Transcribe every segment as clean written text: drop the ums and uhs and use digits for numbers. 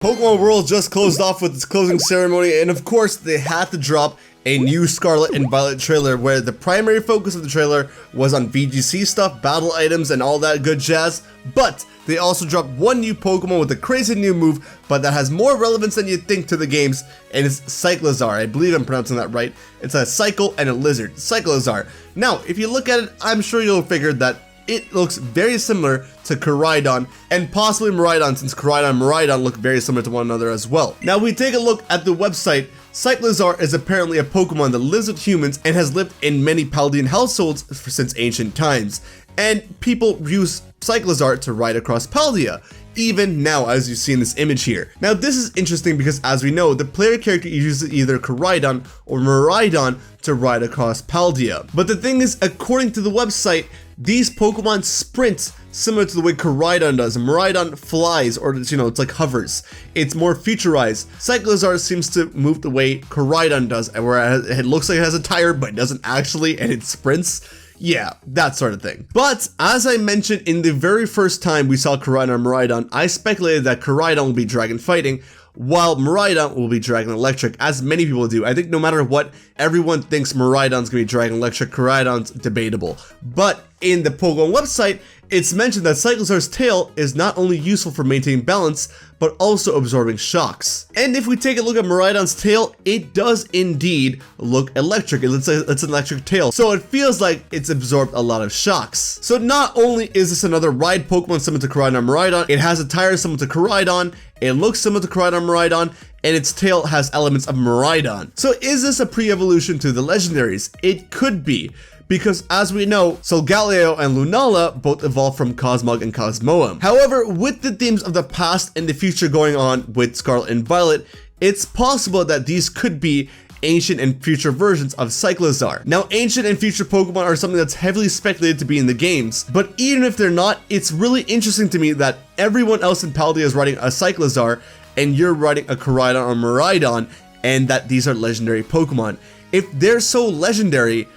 Pokemon World just closed off with its closing ceremony, and of course they had to drop a new Scarlet and Violet trailer where the primary focus of the trailer was on VGC stuff, battle items, and all that good jazz, but they also dropped one new Pokemon with a crazy new move, but that has more relevance than you'd think to the games, and it's Cyclizar. I believe I'm pronouncing that right. It's a cycle and a lizard, Cyclizar. Now, if you look at it, I'm sure you'll figure that it looks very similar to Koraidon and possibly Miraidon, since Koraidon and Miraidon look very similar to one another as well. Now, we take a look at the website. Cyclizar is apparently a Pokemon that lives with humans and has lived in many Paldean households since ancient times. And people use Cyclizar to ride across Paldea, even now, as you see in this image here. Now, this is interesting because, as we know, the player character uses either Koraidon or Miraidon to ride across Paldea. But the thing is, according to the website, these Pokemon sprint similar to the way Koraidon does. Miraidon flies, or it's like hovers. It's more futurized. Cyclizar seems to move the way Koraidon does, where it looks like it has a tire, but it doesn't actually, and it sprints. Yeah, that sort of thing. But as I mentioned in the very first time we saw Koraidon and Miraidon, I speculated that Koraidon will be dragon fighting, while Miraidon will be Dragon Electric, as many people do. I think no matter what, everyone thinks Miraidon's gonna be Dragon Electric, Koraidon's debatable. But in the Pokemon website, it's mentioned that Cyclizar's tail is not only useful for maintaining balance, but also absorbing shocks. And if we take a look at Miraidon's tail, it does indeed look electric. It's an electric tail, so it feels like it's absorbed a lot of shocks. So not only is this another ride Pokemon similar to Koraidon and Miraidon, it has a tire similar to Koraidon, it looks similar to Koraidon and Miraidon, and its tail has elements of Miraidon. So is this a pre-evolution to the legendaries? It could be, because as we know, Solgaleo and Lunala both evolved from Cosmog and Cosmoem. However, with the themes of the past and the future going on with Scarlet and Violet, it's possible that these could be ancient and future versions of Cyclizar. Now, ancient and future Pokemon are something that's heavily speculated to be in the games, but even if they're not, it's really interesting to me that everyone else in Paldea is riding a Cyclizar and you're riding a Koraidon or Miraidon, and that these are legendary Pokemon. If they're so legendary,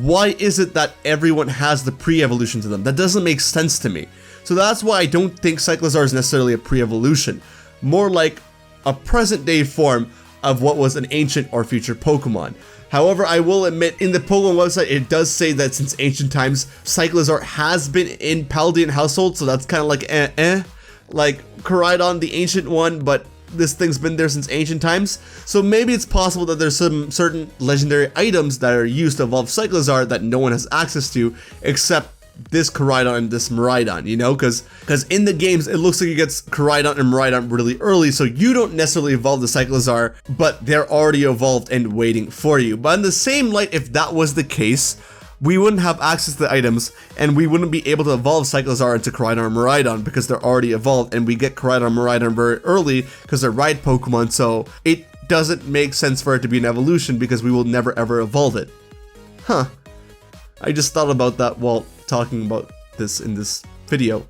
why is it that everyone has the pre-evolution to them? That doesn't make sense to me. So that's why I don't think Cyclizar is necessarily a pre-evolution, more like a present-day form of what was an ancient or future Pokemon. However, I will admit, in the Pokemon website, it does say that since ancient times, Cyclizar has been in Paldean household, so that's kind of like like Koraidon, the ancient one, but this thing's been there since ancient times. So maybe it's possible that there's some certain legendary items that are used to evolve Cyclizar that no one has access to, except this Koraidon and this Miraidon, because in the games it looks like it gets Koraidon and Miraidon really early, so you don't necessarily evolve the Cyclizar, but they're already evolved and waiting for you. But in the same light, if that was the case, we wouldn't have access to the items, and we wouldn't be able to evolve Cyclizar into Koraidon or Miraidon because they're already evolved, and we get Koraidon and Miraidon very early because they're ride Pokemon, so it doesn't make sense for it to be an evolution because we will never ever evolve it. Huh. I just thought about that while talking about this in this video.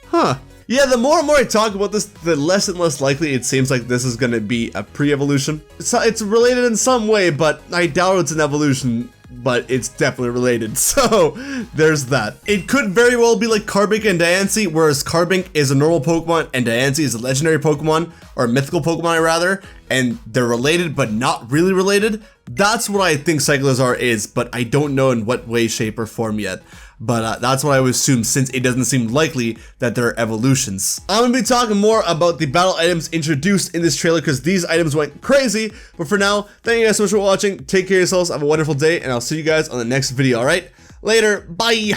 Huh. Yeah, the more and more I talk about this, the less and less likely it seems like this is going to be a pre-evolution. It's related in some way, but I doubt it's an evolution, but it's definitely related. So there's that. It could very well be like Carbink and Diancie, whereas Carbink is a normal Pokemon and Diancie is a legendary Pokemon, or a mythical Pokemon rather, and they're related but not really related. That's what I think Cyclizar is, but I don't know in what way, shape, or form yet. But that's what I would assume, since it doesn't seem likely that there are evolutions. I'm going to be talking more about the battle items introduced in this trailer because these items went crazy. But for now, thank you guys so much for watching. Take care of yourselves. Have a wonderful day, and I'll see you guys on the next video, alright? Later. Bye.